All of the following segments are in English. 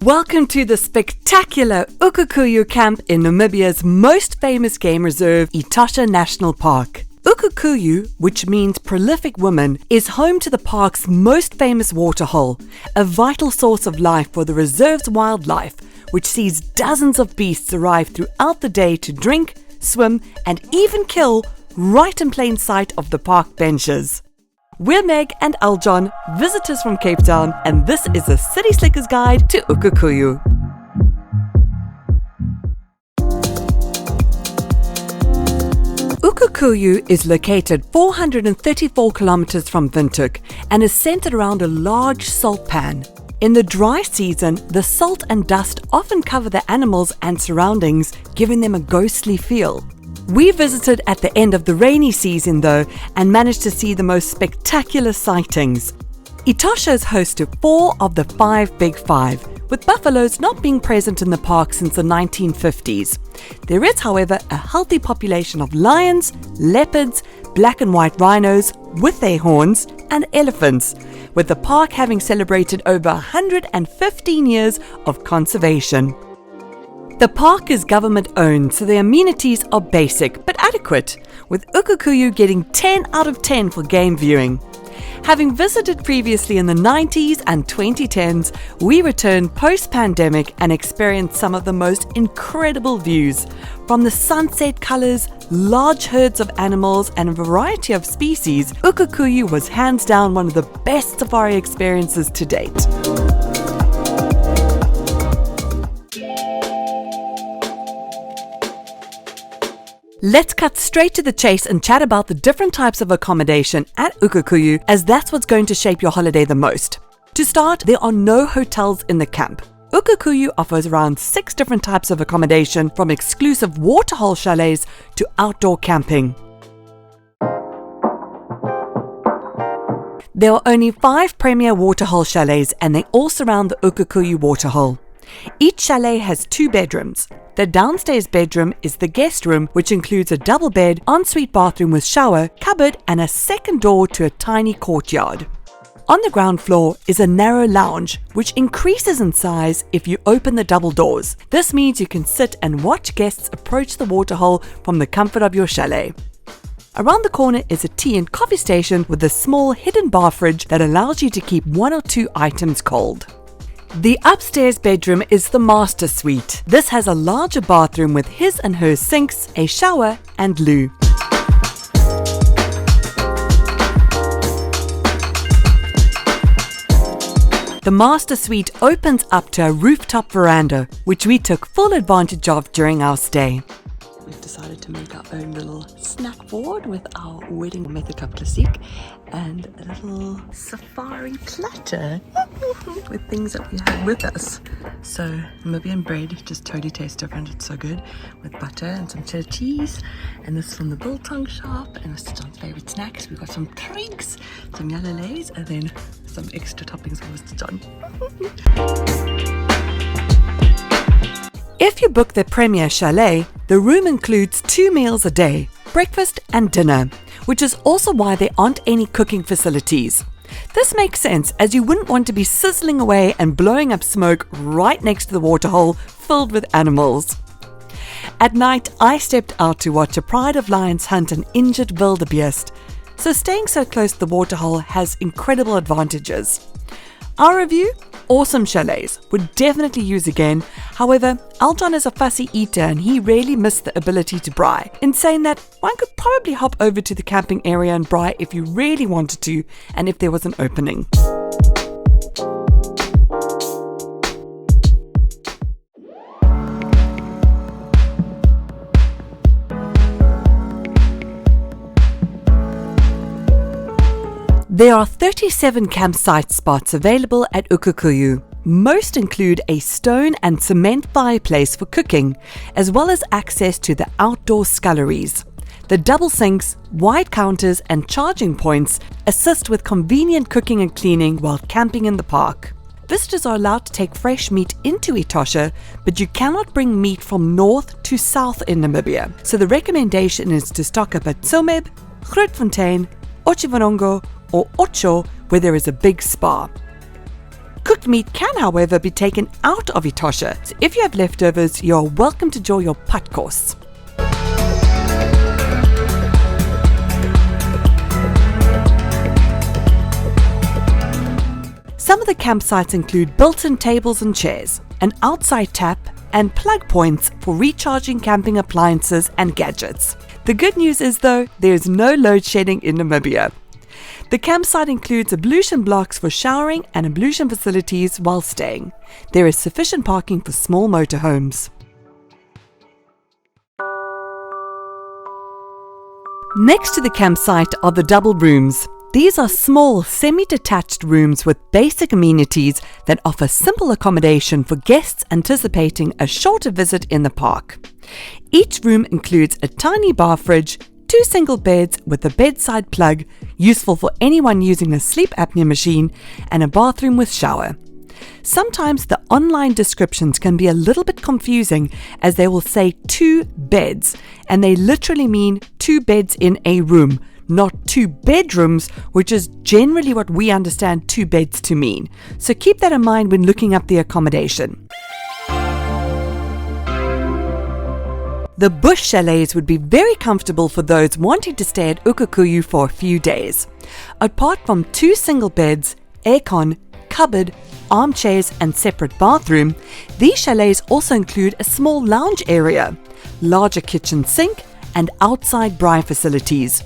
Welcome to the spectacular Okaukuejo camp in Namibia's most famous game reserve, Etosha National Park. Okaukuejo, which means prolific woman, is home to the park's most famous waterhole, a vital source of life for the reserve's wildlife, which sees dozens of beasts arrive throughout the day to drink, swim, and even kill right in plain sight of the park benches. We're Meg and Aljon, visitors from Cape Town, and this is a City Slicker's Guide to Okaukuejo. Okaukuejo is located 434 kilometers from Windhoek and is centered around a large salt pan. In the dry season, the salt and dust often cover the animals and surroundings, giving them a ghostly feel. We visited at the end of the rainy season though and managed to see the most spectacular sightings. Etosha is host to 4 of the 5 Big Five, with buffaloes not being present in the park since the 1950s. There is, however, a healthy population of lions, leopards, black and white rhinos with their horns, and elephants, with the park having celebrated over 115 years of conservation. The park is government-owned, so the amenities are basic but adequate, with Okaukuejo getting 10 out of 10 for game viewing. Having visited previously in the 90s and 2010s, we returned post-pandemic and experienced some of the most incredible views. From the sunset colors, large herds of animals, and a variety of species, Okaukuejo was hands down one of the best safari experiences to date. Let's cut straight to the chase and chat about the different types of accommodation at Okaukuejo, as that's what's going to shape your holiday the most. To start, there are no hotels in the camp. Okaukuejo offers around 6 different types of accommodation, from exclusive waterhole chalets to outdoor camping. There are only 5 premier waterhole chalets, and they all surround the Okaukuejo waterhole. Each chalet has 2 bedrooms. The downstairs bedroom is the guest room, which includes a double bed, ensuite bathroom with shower, cupboard, and a second door to a tiny courtyard. On the ground floor is a narrow lounge, which increases in size if you open the double doors. This means you can sit and watch guests approach the waterhole from the comfort of your chalet. Around the corner is a tea and coffee station with a small hidden bar fridge that allows you to keep 1 or 2 items cold. The upstairs bedroom is the master suite. This has a larger bathroom with his and her sinks, a shower, and loo. The master suite opens up to a rooftop veranda, which we took full advantage of during our stay. We've decided to make our own little snack board with our wedding method cup classique and a little safari platter with things that we have with us. So Namibian bread just totally tastes different. It's so good, with butter and some cheddar cheese. And this is from the biltong shop, and this is John's favorite snacks. We've got some twigs, some yellow lays, and then some extra toppings for Mr. John. If you book the Premier Chalet, the room includes 2 meals a day, breakfast and dinner, which is also why there aren't any cooking facilities. This makes sense, as you wouldn't want to be sizzling away and blowing up smoke right next to the waterhole filled with animals. At night, I stepped out to watch a pride of lions hunt an injured wildebeest, so staying so close to the waterhole has incredible advantages. Our review? Awesome chalets, would definitely use again. However, Aljon is a fussy eater and he rarely missed the ability to braai. In saying that, one could probably hop over to the camping area and braai if you really wanted to, and if there was an opening. There are 37 campsite spots available at Okaukuejo. Most include a stone and cement fireplace for cooking, as well as access to the outdoor sculleries. The double sinks, wide counters, and charging points assist with convenient cooking and cleaning while camping in the park. Visitors are allowed to take fresh meat into Etosha, but you cannot bring meat from north to south in Namibia. So the recommendation is to stock up at Tsumeb, Grootfontein, Otjiwarongo, or Ocho, where there is a big spa. Cooked meat can, however, be taken out of Etosha, so if you have leftovers, you are welcome to enjoy your pot course. Some of the campsites include built-in tables and chairs, an outside tap, and plug points for recharging camping appliances and gadgets. The good news is, though, there is no load shedding in Namibia. The campsite includes ablution blocks for showering and ablution facilities while staying. There is sufficient parking for small motorhomes. Next to the campsite are the double rooms. These are small, semi-detached rooms with basic amenities that offer simple accommodation for guests anticipating a shorter visit in the park. Each room includes a tiny bar fridge, 2 single beds with a bedside plug, useful for anyone using a sleep apnea machine, and a bathroom with shower. Sometimes the online descriptions can be a little bit confusing, as they will say 2 beds, and they literally mean 2 beds in a room, not 2 bedrooms, which is generally what we understand 2 beds to mean. So keep that in mind when looking up the accommodation. The bush chalets would be very comfortable for those wanting to stay at Okaukuejo for a few days. Apart from 2 single beds, aircon, cupboard, armchairs and separate bathroom, these chalets also include a small lounge area, larger kitchen sink and outside braai facilities.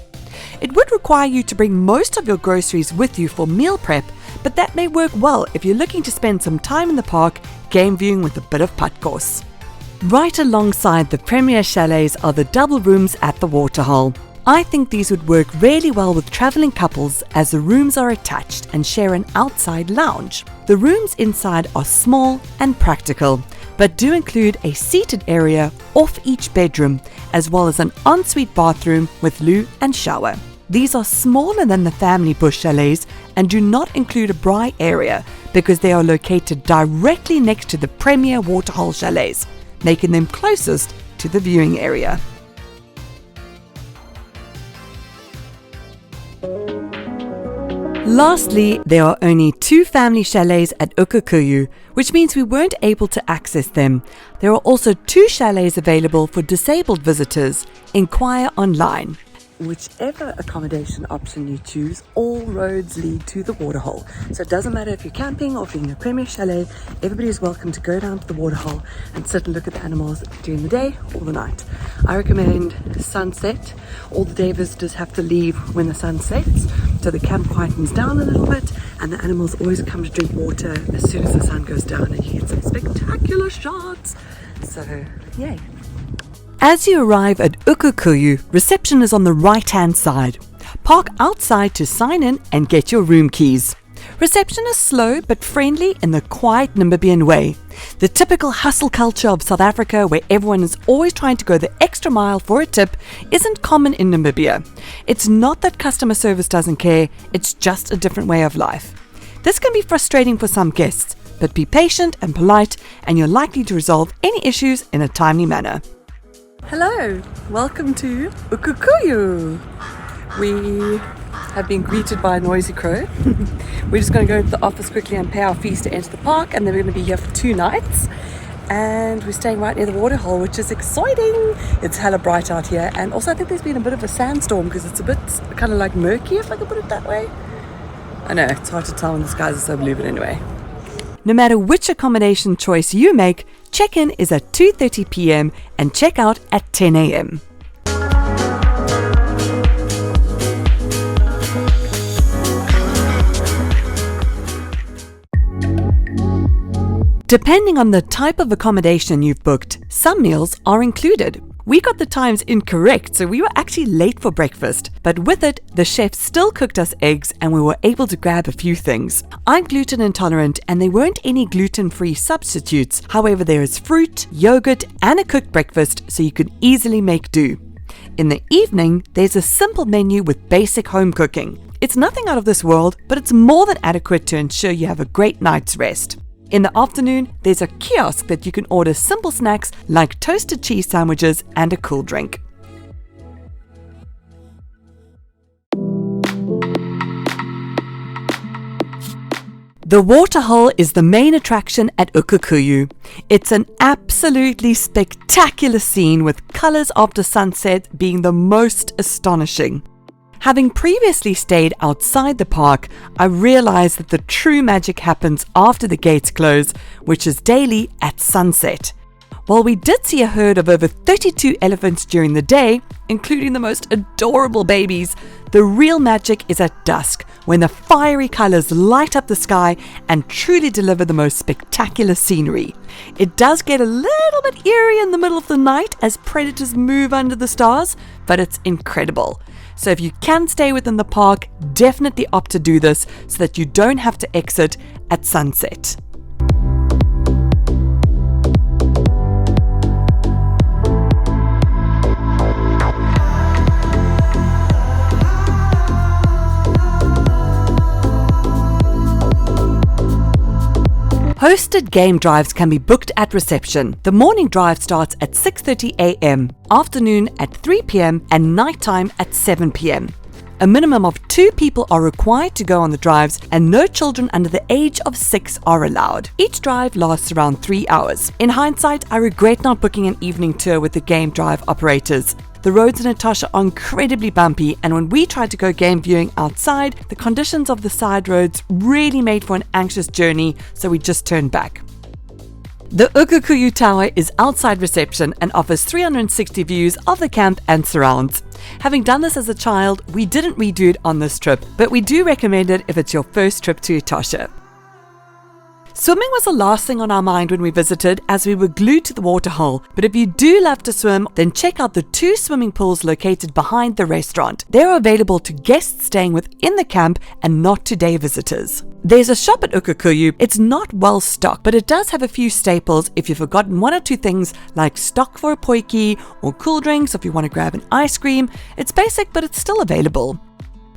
It would require you to bring most of your groceries with you for meal prep, but that may work well if you're looking to spend some time in the park game viewing with a bit of putt course. Right alongside the premier chalets are the double rooms at the Waterhole. I think these would work really well with travelling couples, as the rooms are attached and share an outside lounge. The rooms inside are small and practical, but do include a seated area off each bedroom, as well as an ensuite bathroom with loo and shower. These are smaller than the family bush chalets and do not include a braai area because they are located directly next to the premier Waterhole chalets, making them closest to the viewing area. Lastly, there are only 2 family chalets at Okaukuejo, which means we weren't able to access them. There are also 2 chalets available for disabled visitors. Inquire online. Whichever accommodation option you choose, all roads lead to the Waterhole. So it doesn't matter if you're camping or if you're in a premier chalet, everybody is welcome to go down to the Waterhole and sit and look at the animals during the day or the night. I recommend sunset. All the day visitors have to leave when the sun sets, so the camp quietens down a little bit and the animals always come to drink water as soon as the sun goes down, and you get some spectacular shots. So, yay. As you arrive at Okaukuejo, reception is on the right-hand side. Park outside to sign in and get your room keys. Reception is slow but friendly in the quiet Namibian way. The typical hustle culture of South Africa, where everyone is always trying to go the extra mile for a tip, isn't common in Namibia. It's not that customer service doesn't care, it's just a different way of life. This can be frustrating for some guests, but be patient and polite and you're likely to resolve any issues in a timely manner. Hello, welcome to Okaukuejo. We have been greeted by a noisy crow. We're just going to go to the office quickly and pay our fees to enter the park, and then we're going to be here for 2 nights. And we're staying right near the Waterhole, which is exciting. It's hella bright out here, and also I think there's been a bit of a sandstorm because it's a bit kind of like murky, if I could put it that way. I know, it's hard to tell when the skies are so blue, but anyway. No matter which accommodation choice you make, check-in is at 2:30 p.m. and check-out at 10 a.m. Depending on the type of accommodation you've booked, some meals are included. We got the times incorrect, so we were actually late for breakfast. But with it, the chef still cooked us eggs and we were able to grab a few things. I'm gluten intolerant and there weren't any gluten-free substitutes. However, there is fruit, yogurt and a cooked breakfast, so you can easily make do. In the evening, there's a simple menu with basic home cooking. It's nothing out of this world, but it's more than adequate to ensure you have a great night's rest. In the afternoon, there's a kiosk that you can order simple snacks like toasted cheese sandwiches and a cool drink. The Waterhole is the main attraction at Okaukuejo. It's an absolutely spectacular scene with colours after sunset being the most astonishing. Having previously stayed outside the park, I realised that the true magic happens after the gates close, which is daily at sunset. While we did see a herd of over 32 elephants during the day, including the most adorable babies, the real magic is at dusk, when the fiery colours light up the sky and truly deliver the most spectacular scenery. It does get a little bit eerie in the middle of the night as predators move under the stars, but it's incredible. So if you can stay within the park, definitely opt to do this so that you don't have to exit at sunset. Hosted game drives can be booked at reception. The morning drive starts at 6:30 a.m., afternoon at 3 p.m. and nighttime at 7 p.m. A minimum of 2 people are required to go on the drives and no children under the age of 6 are allowed. Each drive lasts around 3 hours. In hindsight, I regret not booking an evening tour with the game drive operators. The roads in Etosha are incredibly bumpy, and when we tried to go game viewing outside, the conditions of the side roads really made for an anxious journey, so we just turned back. The Okaukuejo Tower is outside reception and offers 360 views of the camp and surrounds. Having done this as a child, we didn't redo it on this trip, but we do recommend it if it's your first trip to Etosha. Swimming was the last thing on our mind when we visited, as we were glued to the waterhole. But if you do love to swim, then check out the 2 swimming pools located behind the restaurant. They are available to guests staying within the camp and not to day visitors. There's a shop at Okaukuejo. It's not well stocked, but it does have a few staples if you've forgotten 1 or 2 things like stock for a poiki or cool drinks if you want to grab an ice cream. It's basic, but it's still available.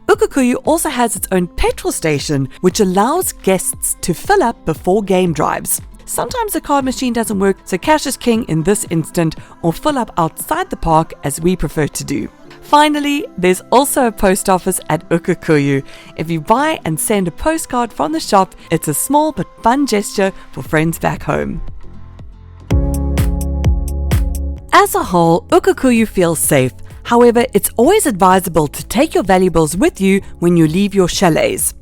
Okaukuejo also has its own petrol station, which allows guests to fill up before game drives. Sometimes the card machine doesn't work, so cash is king in this instant, or fill up outside the park as we prefer to do. Finally, there's also a post office at Okaukuejo. If you buy and send a postcard from the shop, it's a small but fun gesture for friends back home. As a whole, Okaukuejo feels safe. However, it's always advisable to take your valuables with you when you leave your chalets.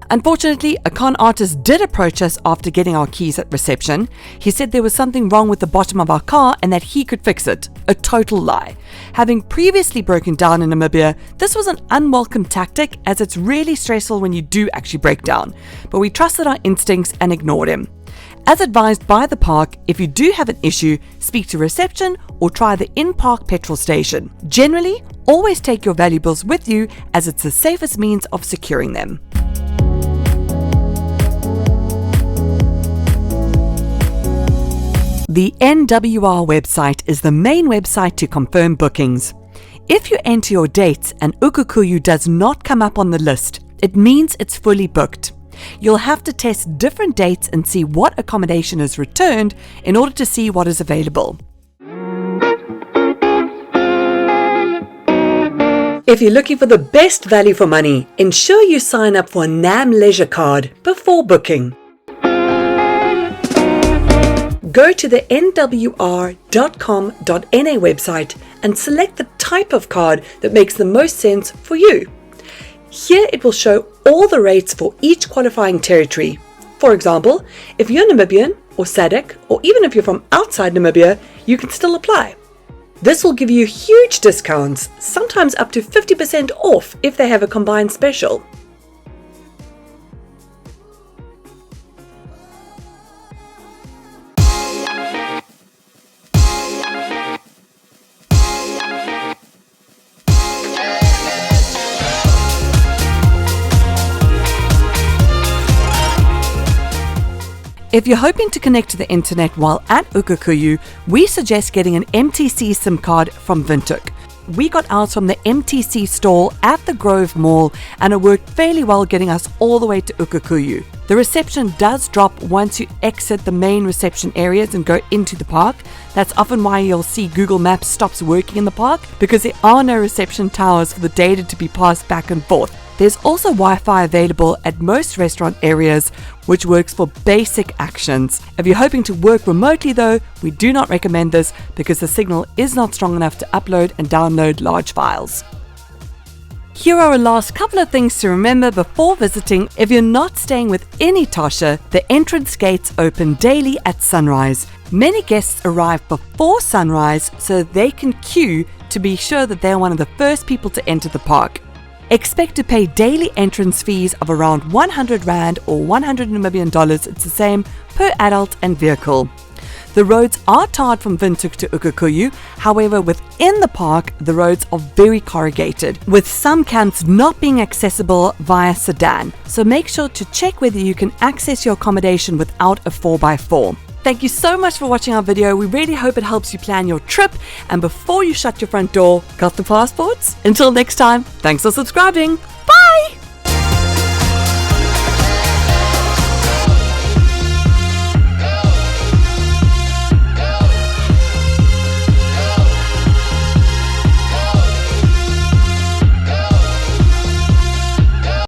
Unfortunately, a con artist did approach us after getting our keys at reception. He said there was something wrong with the bottom of our car and that he could fix it. A total lie. Having previously broken down in Namibia, this was an unwelcome tactic, as it's really stressful when you do actually break down. But we trusted our instincts and ignored him. As advised by the park, if you do have an issue, speak to reception or try the in-park petrol station. Generally, always take your valuables with you, as it's the safest means of securing them. The NWR website is the main website to confirm bookings. If you enter your dates and Okaukuejo does not come up on the list, it means it's fully booked. You'll have to test different dates and see what accommodation is returned in order to see what is available. If you're looking for the best value for money, ensure you sign up for a NAM Leisure card before booking. Go to the nwr.com.na website and select the type of card that makes the most sense for you. Here it will show all the rates for each qualifying territory. For example, if you're Namibian or SADC, or even if you're from outside Namibia, you can still apply. This will give you huge discounts, sometimes up to 50% off if they have a combined special. If you're hoping to connect to the internet while at Okaukuejo, we suggest getting an MTC SIM card from Windhoek. We got ours from the MTC stall at the Grove Mall, and it worked fairly well getting us all the way to Okaukuejo. The The reception does drop once you exit the main reception areas and go into the park. That's often why you'll see Google Maps stops working in the park, because there are no reception towers for the data to be passed back and forth. There's also Wi-Fi available at most restaurant areas, which works for basic actions. If you're hoping to work remotely though, we do not recommend this because the signal is not strong enough to upload and download large files. Here are a last couple of things to remember before visiting. If you're not staying within Etosha, the entrance gates open daily at sunrise. Many guests arrive before sunrise so they can queue to be sure that they're one of the first people to enter the park. Expect to pay daily entrance fees of around 100 Rand or $100 Namibian. It's the same per adult and vehicle. The roads are tarred from Windhoek to Okaukuejo. However, within the park, the roads are very corrugated, with some camps not being accessible via sedan. So make sure to check whether you can access your accommodation without a 4x4. Thank you so much for watching our video. We really hope it helps you plan your trip. And before you shut your front door, got the passports? Until next time, thanks for subscribing.